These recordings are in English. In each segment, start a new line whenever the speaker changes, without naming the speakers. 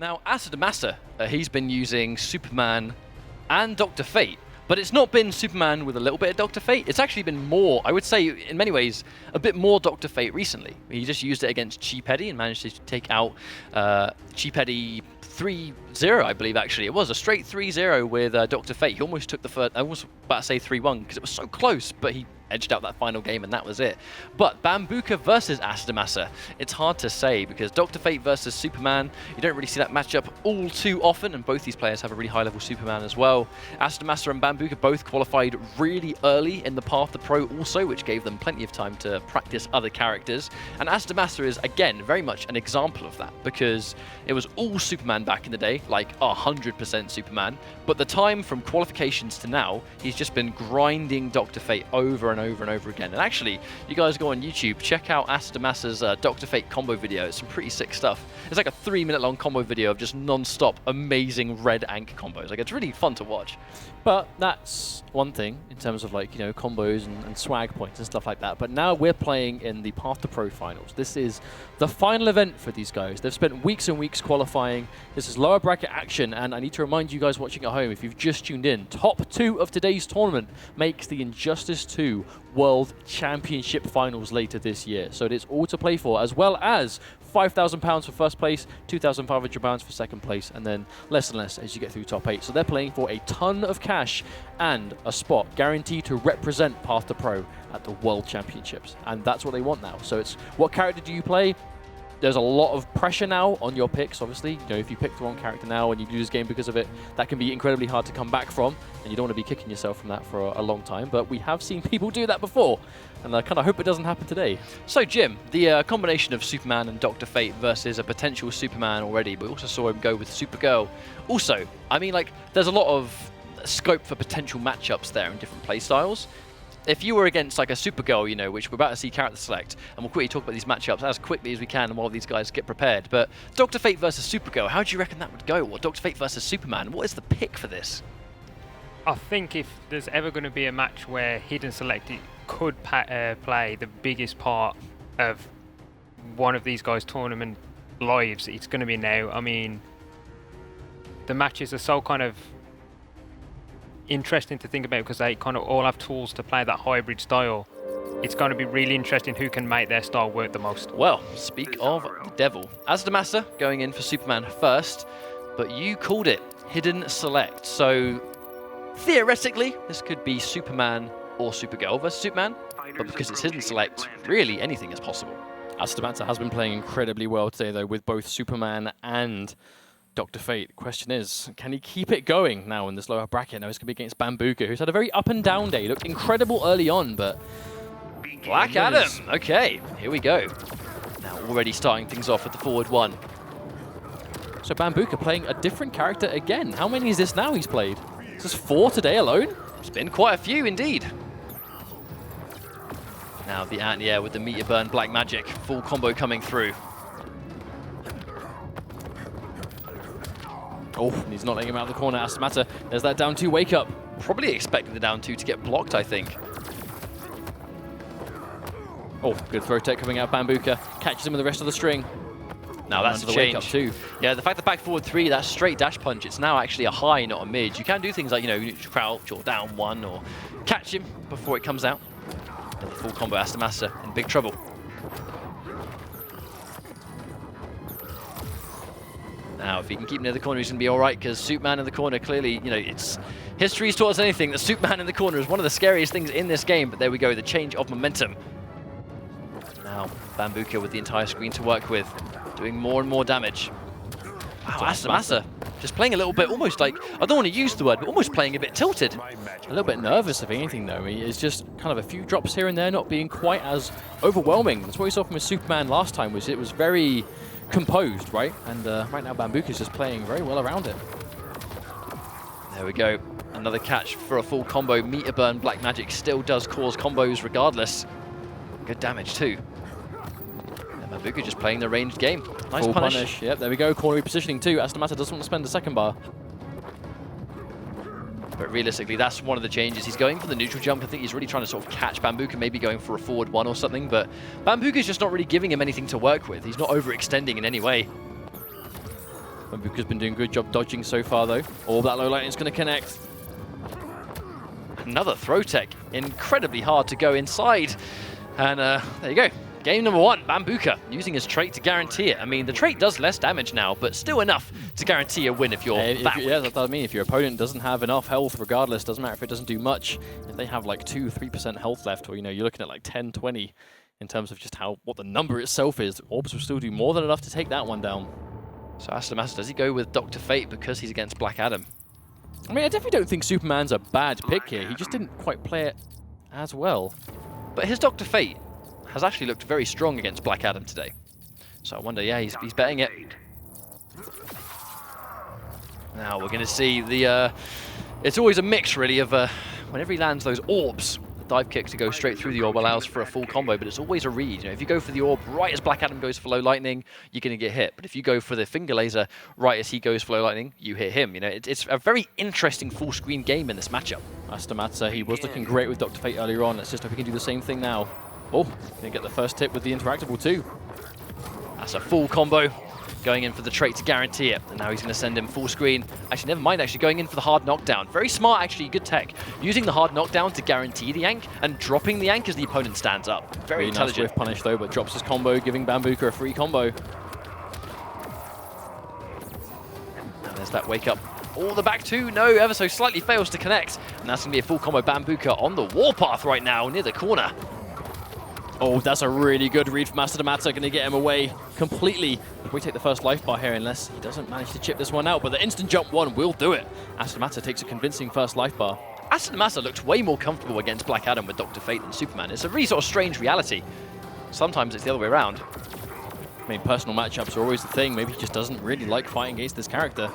Now, Asodimazze, he's been using Superman and Dr. Fate, but it's not been Superman with a little bit of Dr. Fate. It's actually been more, I would say, in many ways, a bit more Dr. Fate recently. He just used it against Cheap Eddie and managed to take out Cheap Eddie 3-0, I believe, actually. It was a straight 3-0 with Dr. Fate. He almost took the first, I was about to say 3-1 because it was so close, but he edged out that final game and that was it. But Bambooka versus Asodimazze, it's hard to say because Dr. Fate versus Superman, you don't really see that matchup all too often, and both these players have a really high level Superman as well. Asodimazze and Bambooka both qualified really early in the path to pro also, which gave them plenty of time to practice other characters. And Asodimazze is, again, very much an example of that because it was all Superman back in the day, like 100% Superman, but the time from qualifications to now, he's just been grinding Dr. Fate over and over and over again. And actually, you guys go on YouTube, check out Asodimazze's Dr. Fate combo video. It's some pretty sick stuff. It's like a 3-minute long combo video of just non-stop amazing red Ankh combos. Like, it's really fun to watch.
But that's one thing in terms of, like, you know, combos and swag points and stuff like that. But now we're playing in the Path to Pro finals. This is the final event for these guys. They've spent weeks and weeks qualifying. This is lower bracket action, and I need to remind you guys watching at home, if you've just tuned in, top 2 of today's tournament makes the Injustice 2 World Championship Finals later this year. So it is all to play for, as well as £5,000 for first place, £2,500 for second place, and then less and less as you get through top 8. So they're playing for a ton of cash and a spot guaranteed to represent Path to Pro at the World Championships. And that's what they want now. So it's, what character do you play? There's a lot of pressure now on your picks, obviously. You know, if you pick the wrong character now and you lose game because of it, that can be incredibly hard to come back from, and you don't want to be kicking yourself from that for a long time. But we have seen people do that before, and I kind of hope it doesn't happen today.
So, Jim, the combination of Superman and Dr. Fate versus a potential Superman already, but we also saw him go with Supergirl. Also, I mean, like, there's a lot of scope for potential matchups there in different playstyles. If you were against like a Supergirl, you know, which we're about to see character select, and we'll quickly talk about these matchups as quickly as we can while these guys get prepared, but Dr. Fate versus Supergirl, how do you reckon that would go? Or Dr. Fate versus Superman, what is the pick for this?
I think if there's ever going to be a match where Hidden Select could play the biggest part of one of these guys' tournament lives, it's going to be now. I mean, the matches are so kind of interesting to think about because they kind of all have tools to play that hybrid style. It's going to be really interesting who can make their style work the most.
Well, speak of the devil. Asodimazze going in for Superman first, but you called it Hidden Select. So theoretically, this could be Superman or Supergirl versus Superman, but because it's Hidden Select, really anything is possible.
Asodimazze has been playing incredibly well today, though, with both Superman and Dr. Fate. Question is, can he keep it going now in this lower bracket? Now it's going to be against Bambooka, who's had a very up and down day. Looked incredible early on, but
Black Adam. Okay, here we go. Now already starting things off with the forward one.
So Bambooka playing a different character again. How many is this now he's played? Is this 4 today alone?
It's been quite a few indeed. Now the anti-air with the meteor burn black magic. Full combo coming through.
Oh, he's not letting him out of the corner. Asodimazze, there's that down 2 wake up.
Probably expecting the down 2 to get blocked, I think.
Oh, good throw tech coming out. Bambooka catches him with the rest of the string.
Now that's a
the wake up
change.
too.
Yeah, the fact that back forward 3, that straight dash punch, it's now actually a high, not a mid. You can do things like, you know, crouch or down 1 or catch him before it comes out. And the full combo Asodimazze in big trouble. Now, if he can keep near the corner, he's going to be all right, because Superman in the corner, clearly, you know, it's history's taught us anything, that Superman in the corner is one of the scariest things in this game, but there we go, the change of momentum. Now, Bambooka with the entire screen to work with, doing more and more damage. Wow, Asodimazze just playing a little bit, almost like, I don't want to use the word, but almost playing a bit tilted.
A little bit nervous, if anything, though. It's just kind of a few drops here and there, not being quite as overwhelming. That's what we saw from his Superman last time, was it was very composed, right? And right now Bambooka's just playing very well around it.
There we go. Another catch for a full combo. Meteor Burn Black Magic still does cause combos regardless. Good damage too. And Bambooka just playing the ranged game. Nice
Full
punish.
Yep, there we go. Corner repositioning too. Asodimazze doesn't want to spend a second bar.
But realistically, that's one of the changes. He's going for the neutral jump. I think he's really trying to sort of catch Bambooka, maybe going for a forward 1 or something. But Bambooka's just not really giving him anything to work with. He's not overextending in any way.
Bambooka's been doing a good job dodging so far, though. All that low lightning's going to connect.
Another throw tech. Incredibly hard to go inside. And there you go. Game number 1, Bambooka, using his trait to guarantee it. I mean, the trait does less damage now, but still enough to guarantee a win if you're that weak.
Yeah, that's what I mean. If your opponent doesn't have enough health, regardless, doesn't matter if it doesn't do much. If they have like 2-3% health left, or you're looking at like 10-20 in terms of just what the number itself is, Orbs will still do more than enough to take that one down.
So Asodimazze, does he go with Dr. Fate because he's against Black Adam?
I mean, I definitely don't think Superman's a bad pick here. He just didn't quite play it as well.
But his Dr. Fate has actually looked very strong against Black Adam today. So I wonder, yeah, he's betting it. Now we're going to see the... it's always a mix, really, of whenever he lands those orbs, the dive kick to go straight through the orb allows for a full combo, but it's always a read. If you go for the orb right as Black Adam goes for low lightning, you're going to get hit. But if you go for the finger laser right as he goes for low lightning, you hit him. It's a very interesting full screen game in this matchup.
Asodimazze, he was looking great with Dr. Fate earlier on. Let's just hope he can do the same thing now. Oh, gonna get the first tip with the interactable too.
That's a full combo. Going in for the trait to guarantee it. And now he's going to send him full screen. Actually, never mind, actually going in for the hard knockdown. Very smart, actually, good tech. Using the hard knockdown to guarantee the yank and dropping the yank as the opponent stands up. Very intelligent.
Nice whiff punish though, but drops his combo, giving Bambooka a free combo.
And there's that wake up. Oh, the back two, no, ever so slightly fails to connect. And that's going to be a full combo Bambooka on the warpath right now, near the corner.
Oh, that's a really good read from Asodimazze, going to get him away completely. We take the first life bar here unless he doesn't manage to chip this one out, but the instant jump one will do it. Asodimazze takes a convincing first life bar.
Asodimazze looked way more comfortable against Black Adam with Dr. Fate than Superman. It's a really sort of strange reality. Sometimes it's the other way around.
I mean, personal matchups are always the thing. Maybe he just doesn't really like fighting against this character.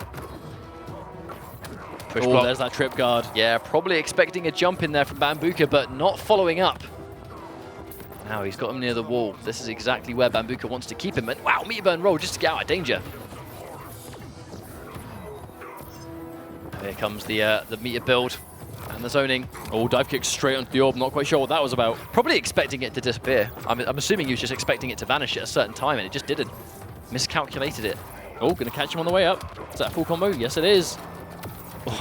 Push block.
There's that trip guard.
Yeah, probably expecting a jump in there from Bambooka, but not following up. Now he's got him near the wall. This is exactly where Bambooka wants to keep him. And wow, meter burn roll just to get out of danger. Here comes the meter build and the zoning.
Oh, dive kick straight onto the orb. Not quite sure what that was about.
Probably expecting it to disappear. I'm assuming he was just expecting it to vanish at a certain time, and it just didn't. Miscalculated it.
Oh, going to catch him on the way up. Is that a full combo? Yes, it is.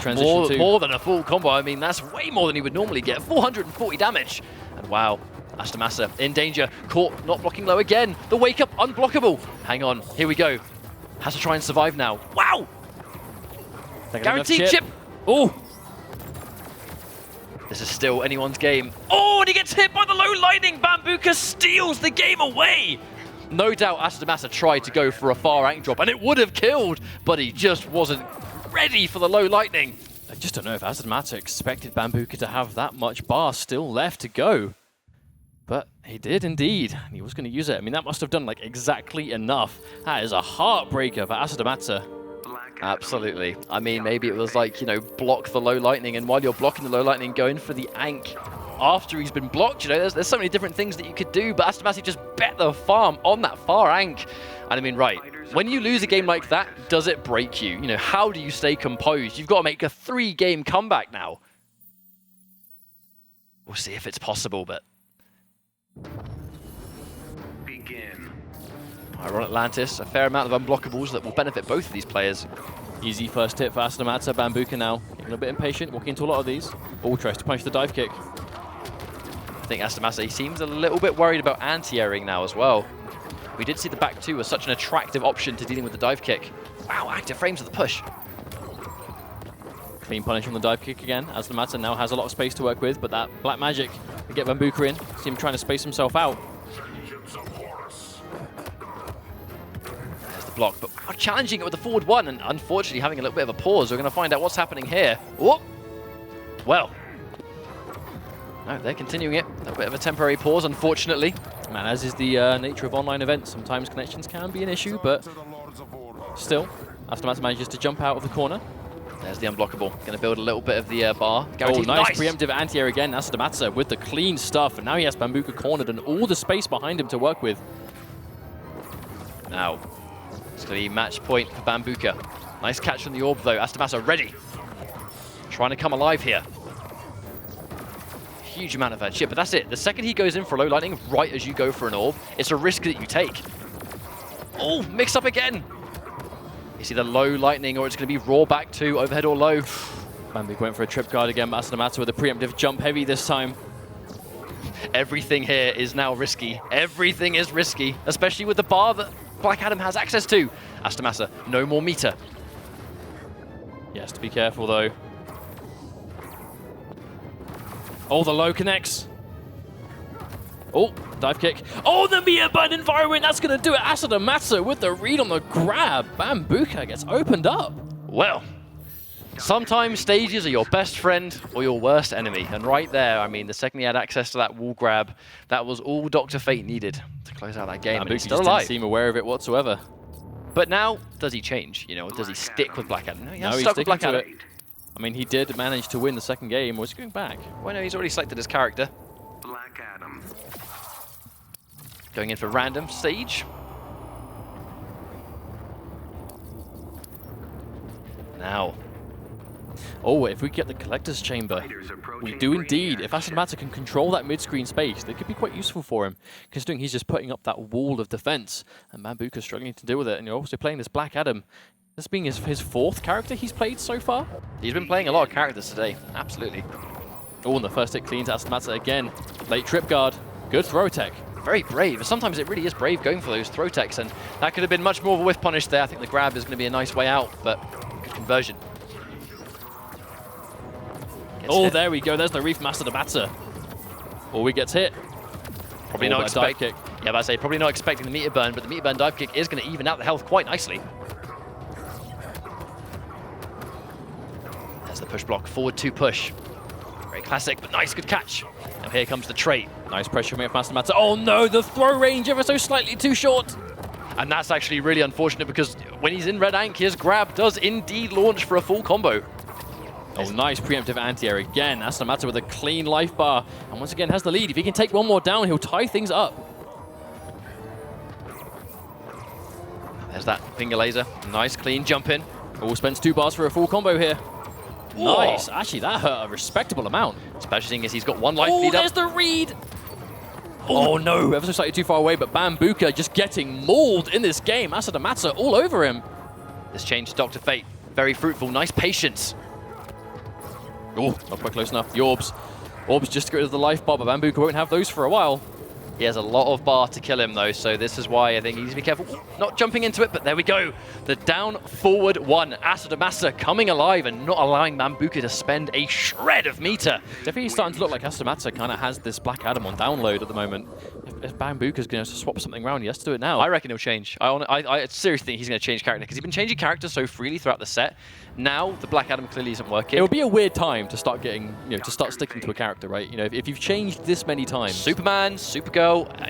More than a full combo. I mean, that's way more than he would normally get. 440 damage. And wow. Asodimazze in danger, caught, not blocking low again. The wake up, unblockable. Hang on, here we go. Has to try and survive now. Wow! Guaranteed chip.
Oh!
This is still anyone's game. Oh, and he gets hit by the low lightning. Bambooka steals the game away. No doubt Asodimazze tried to go for a far rank drop, and it would have killed, but he just wasn't ready for the low lightning.
I just don't know if Asodimazze expected Bambooka to have that much bar still left to go. But he did indeed. He was going to use it. I mean, that must have done like exactly enough. That is a heartbreaker for Asodimazze.
Absolutely. I mean, maybe it was like, block the low lightning, and while you're blocking the low lightning, going for the ank after he's been blocked. There's so many different things that you could do, but Asodimazze just bet the farm on that far ank. And I mean, right, when you lose a game like that, does it break you? How do you stay composed? You've got to make a 3-game comeback now. We'll see if it's possible, but...
Begin.
Iron Atlantis, a fair amount of unblockables that will benefit both of these players.
Easy first hit for Asodimazze. Bambooka now getting a bit impatient, walking into a lot of these. Oh, tries to punish the dive kick.
I think Asodimazze seems a little bit worried about anti-airing now as well. We did see the back two as such an attractive option to dealing with the dive kick. Wow, active frames of the push.
Clean punish on the dive kick again. Asodimazze now has a lot of space to work with, but that black magic to get Bambooka in. See him trying to space himself out.
There's the block, but challenging it with the forward one, and unfortunately having a little bit of a pause. We're going to find out what's happening here. Whoop! Well, no, they're continuing it. A little bit of a temporary pause, unfortunately.
Man, as is the nature of online events, sometimes connections can be an issue, but still, Asodimazze manages to jump out of the corner.
There's the unblockable. Going to build a little bit of the bar.
Guaranteed. Oh, nice preemptive anti-air again. Asodimazze with the clean stuff. And now he has Bambooka cornered and all the space behind him to work with.
Now, it's going to be match point for Bambooka. Nice catch from the orb, though. Asodimazze ready. Trying to come alive here. Huge amount of chip, but that's it. The second he goes in for low lightning, right as you go for an orb, it's a risk that you take. Oh, mix up again. It's either low lightning or it's going to be raw back 2, overhead or low.
Bambooka went for a trip guard again, but Asodimazze with a preemptive jump heavy this time.
Everything here is now risky. Everything is risky, especially with the bar that Black Adam has access to. Asodimazze, no more meter.
He has to be careful though. Oh, the low connects. Oh, dive kick. Oh, the meter burn environment, that's going to do it. Asodimazze with the read on the grab. Bambooka gets opened up.
Well, sometimes stages are your best friend or your worst enemy. And right there, I mean, the second he had access to that wall grab, that was all Dr. Fate needed to close out that game. And
Bambooka
he's still
just
alive.
didn't seem aware of it whatsoever.
But now, does he change? You know, does he stick with Black Adam? No,
No, he's
stuck with
sticking
Black
to
Adam.
it. I mean, he did manage to win the second game. Was he going back?
Well, no, he's already selected his character.
Black Adam.
Going in for random stage. Now.
Oh, if we get the Collector's Chamber, we do indeed. If Asodimazze can control that mid-screen space, they could be quite useful for him, considering he's just putting up that wall of defense, and Bambooka's struggling to deal with it, and you're also playing this Black Adam. This being his fourth character he's played so far.
He's been playing a lot of characters today, absolutely.
Oh, and the first hit cleans Asodimazze again. Late trip guard. Good throw tech.
Very brave. Sometimes it really is brave going for those throw techs, and that could have been much more of a whiff punish there. I think the grab is going to be a nice way out, but good conversion.
Oh, there we go. There's the reef from Asodimazze. Oh, he gets hit.
Probably
Oh,
not
but a dive
expecting.
kick.
Yeah, but I say probably not expecting the meter burn, but the meter burn dive kick is going to even out the health quite nicely. There's the push block, forward 2 push. Very classic, but nice, good catch. Now here comes the trait.
Nice pressure from Asodimazze. Oh no, the throw range ever so slightly too short.
And that's actually really unfortunate because when he's in red ink, his grab does indeed launch for a full combo.
Oh, nice preemptive anti-air again. Asodimazze with a clean life bar. And once again has the lead. If he can take one more down, he'll tie things up.
There's that finger laser. Nice clean jump in.
Oh, spends 2 bars for a full combo here.
Whoa.
Nice. Actually, that hurt a respectable amount.
Especially seeing as he's got 1 life
Oh,
lead
there's
up.
the read. Oh no, ever so slightly too far away, but Bambooka just getting mauled in this game. Asodimazze all over him.
This change to Dr. Fate. Very fruitful. Nice patience.
Oh, not quite close enough. The orbs. Orbs just to get rid of the life bar, but Bambooka won't have those for a while.
He has a lot of bar to kill him, though, so this is why I think he needs to be careful. Not jumping into it, but there we go. The down forward 1. Asodimazze coming alive and not allowing Bambooka to spend a shred of meter.
Definitely starting to look like Asodimazze kind of has this Black Adam on download at the moment. If Bambooka's going to swap something around, he has to do it now.
I reckon he'll change. I seriously think he's going to change character because he's been changing characters so freely throughout the set. Now the Black Adam clearly isn't working.
It would be a weird time to start getting, to start sticking to a character, right? You know, if you've changed this many times.
Superman, Supergirl,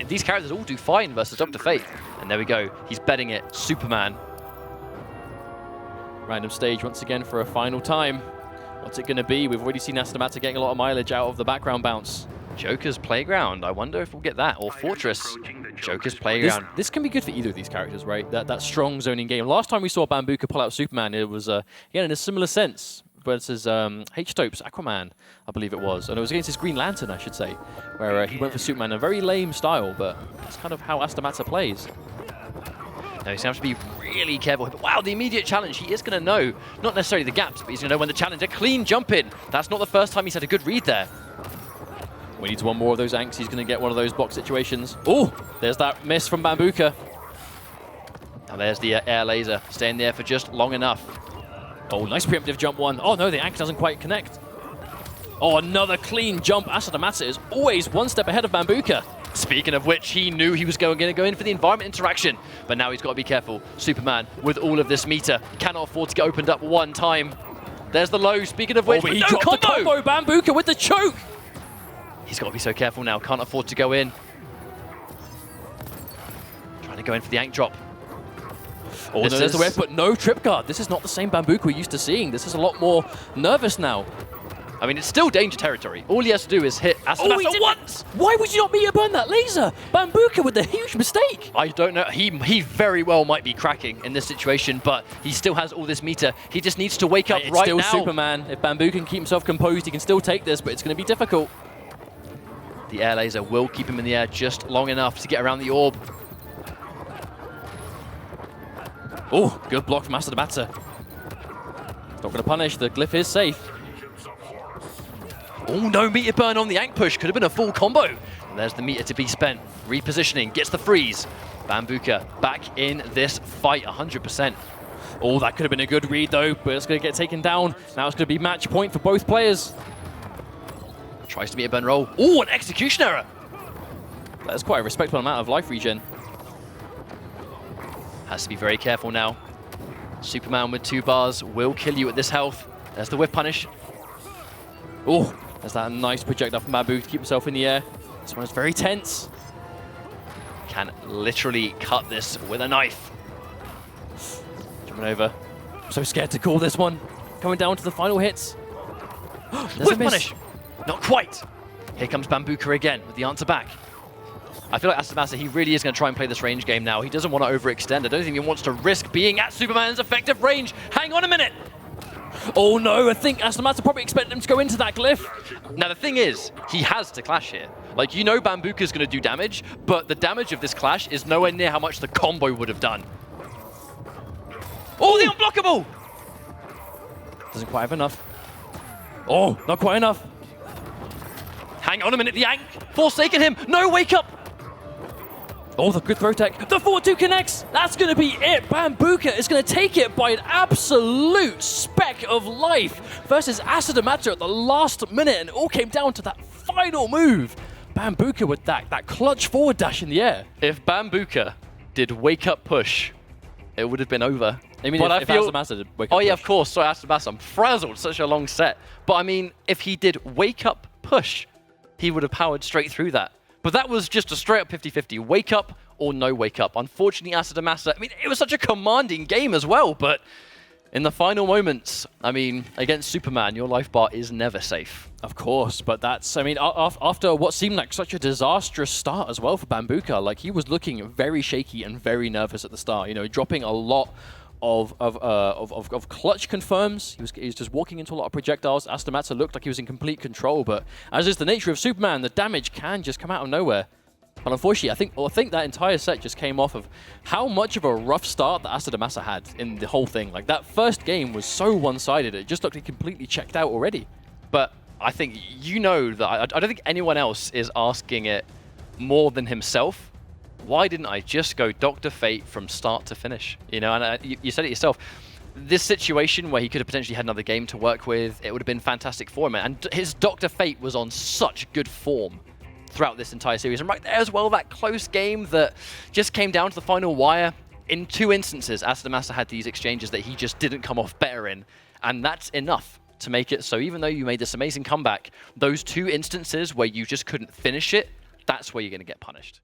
these characters all do fine versus Dr. Fate. And there we go. He's betting it. Superman.
Random stage once again for a final time. What's it going to be? We've already seen Asodimazze getting a lot of mileage out of the background bounce.
Joker's Playground. I wonder if we'll get that. Or Fortress. Joker's Playground.
This can be good for either of these characters, right? That strong zoning game. Last time we saw Bambooka pull out Superman, it was, again, in a similar sense. Versus H-Tope's Aquaman, I believe it was. And it was against his Green Lantern, I should say, where he went for Superman in a very lame style, but that's kind of how Asodimazze plays.
Now he's going to have to be really careful. But wow, the immediate challenge, he is going to know, not necessarily the gaps, but he's going to know when the challenge, a clean jump in. That's not the first time he's had a good read there.
We need one more of those anks. He's going to get one of those box situations. Oh, there's that miss from Bambooka.
Now there's the air laser, staying there for just long enough.
Oh, nice preemptive jump 1. Oh no, the ank doesn't quite connect. Oh, another clean jump. Asodimazze is always one step ahead of Bambooka.
Speaking of which, he knew he was going to go in for the environment interaction, but now he's got to be careful. Superman, with all of this meter, cannot afford to get opened up one time. There's the low, speaking of which,
but
but
he
no
dropped
combo!
the combo. Bambooka with the choke.
He's got to be so careful now, can't afford to go in. Trying to go in for the ank drop.
Oh, no, there's the whip, but no trip guard. This is not the same Bambooka we're used to seeing. This is a lot more nervous now.
I mean, it's still danger territory. All he has to do is hit Asodimazze once!
Why would you not meter burn that laser? Bambooka with the huge mistake.
I don't know. He very well might be cracking in this situation, but he still has all this meter. He just needs to wake up
It's
right
still
now.
Superman. If Bambooka can keep himself composed, he can still take this, but it's going to be difficult.
The air laser will keep him in the air just long enough to get around the orb.
Oh, good block from Asodimazze. Not going to punish. The glyph is safe.
Oh, no meter burn on the Ankh push. Could have been a full combo. And there's the meter to be spent. Repositioning, gets the freeze. Bambooka back in this fight 100%.
Oh, that could have been a good read though, but it's going to get taken down. Now it's going to be match point for both players.
Tries to meter burn roll. Oh, an execution error.
That's quite a respectable amount of life regen.
Has to be very careful now. Superman with 2 bars will kill you at this health. There's the whiff punish.
Oh, there's that nice projectile from Bambooka to keep himself in the air. This one is very tense.
Can literally cut this with a knife.
Jumping over. I'm so scared to call this one. Coming down to the final hits.
Whiff punish. Not quite. Here comes Bambooka again with the answer back. I feel like Asodimazze, he really is going to try and play this range game now. He doesn't want to overextend. I don't think he wants to risk being at Superman's effective range. Hang on a minute.
Oh no, I think Asodimazze probably expected him to go into that glyph.
Now the thing is, he has to clash here. Like, you know Bambooka's going to do damage, but the damage of this clash is nowhere near how much the combo would have done. Oh, the unblockable!
Doesn't quite have enough. Oh, not quite enough.
Hang on a minute, the Ankh forsaken him. No, wake up!
Oh, the good throw tech. The 4-2 connects. That's going to be it. Bambooka is going to take it by an absolute speck of life versus Asodimazze at the last minute, and it all came down to that final move. Bambooka with that clutch forward dash in the air.
If Bambooka did wake up push, it would have been over.
I mean,
but
if Asodimazze did wake up
yeah,
push.
of course. Sorry, Asodimazze. I'm frazzled. Such a long set. But I mean, if he did wake up push, he would have powered straight through that. But that was just a straight up 50-50. Wake up or no wake up. Unfortunately, Asodimazze, I mean, it was such a commanding game as well, but in the final moments, I mean, against Superman, your life bar is never safe.
Of course, but that's, I mean, after what seemed like such a disastrous start as well for Bambooka, like he was looking very shaky and very nervous at the start, you know, dropping a lot of clutch confirms. He was just walking into a lot of projectiles. Asodimazze looked like he was in complete control, but as is the nature of Superman, the damage can just come out of nowhere. And unfortunately, I think that entire set just came off of how much of a rough start that Asodimazze had in the whole thing. Like, that first game was so one-sided, it just looked like completely checked out already.
But I think, you know, that I don't think anyone else is asking it more than himself. Why didn't I just go Dr. Fate from start to finish? You know, and you said it yourself. This situation where he could have potentially had another game to work with, it would have been fantastic for him. And his Dr. Fate was on such good form throughout this entire series. And right there as well, that close game that just came down to the final wire. In 2 instances, Asodimazze had these exchanges that he just didn't come off better in. And that's enough to make it so even though you made this amazing comeback, those 2 instances where you just couldn't finish it, that's where you're going to get punished.